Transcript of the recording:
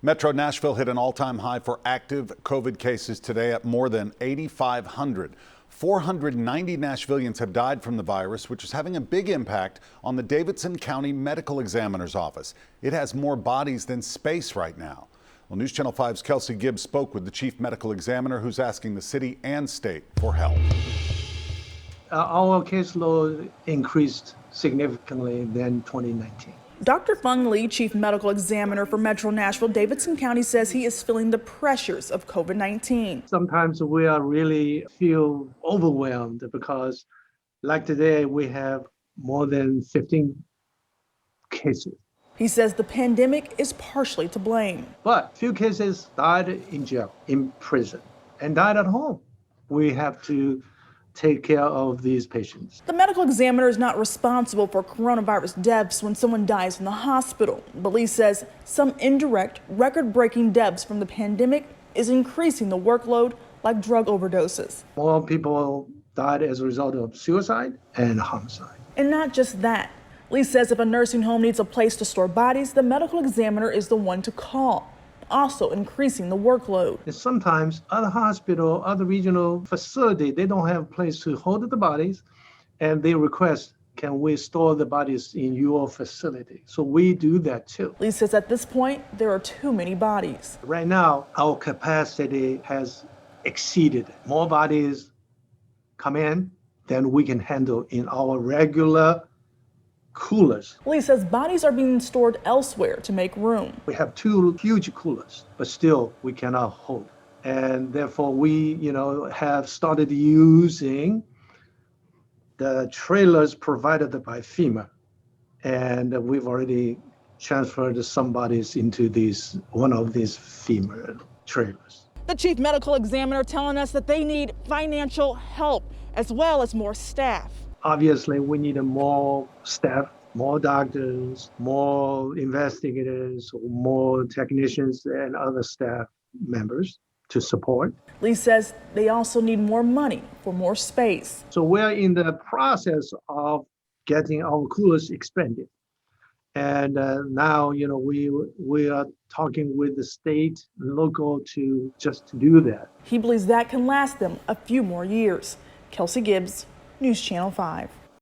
Metro Nashville hit an all-time high for active COVID cases today at more than 8,500. 490 Nashvillians have died from the virus, which is having a big impact on the Davidson County Medical Examiner's office. It has more bodies than space right now. Well, News Channel 5's Kelsey Gibbs spoke with the chief medical examiner, who's asking the city and state for help. Our caseload increased significantly than 2019. Dr. Fung Lee, chief medical examiner for Metro Nashville Davidson County, says he is feeling the pressures of COVID-19. Sometimes we are really feel overwhelmed because like today we have more than 15 cases. He says the pandemic is partially to blame. But few cases died in jail, in prison, and died at home. We have to take care of these patients. The medical examiner is not responsible for coronavirus deaths when someone dies in the hospital. But Lee says some indirect, record-breaking deaths from the pandemic is increasing the workload, like drug overdoses. More people died as a result of suicide and homicide. And not just that. Lee says if a nursing home needs a place to store bodies, the medical examiner is the one to call, also increasing the workload. And sometimes other hospital, other regional facility, they don't have a place to hold the bodies, and they request, can we store the bodies in your facility? So we do that too. Lee says at this point, there are too many bodies. Right now, our capacity has exceeded. More bodies come in than we can handle in our regular coolers. Lee says bodies are being stored elsewhere to make room. We have two huge coolers, but still we cannot hold. And therefore we, have started using the trailers provided by FEMA. And we've already transferred some bodies into one of these FEMA trailers. The chief medical examiner telling us that they need financial help as well as more staff. Obviously, we need more staff, more doctors, more investigators, more technicians and other staff members to support. Lee says they also need more money for more space. So we're in the process of getting our coolers expanded. And now, we are talking with the state and local to do that. He believes that can last them a few more years. Kelsey Gibbs, News Channel 5.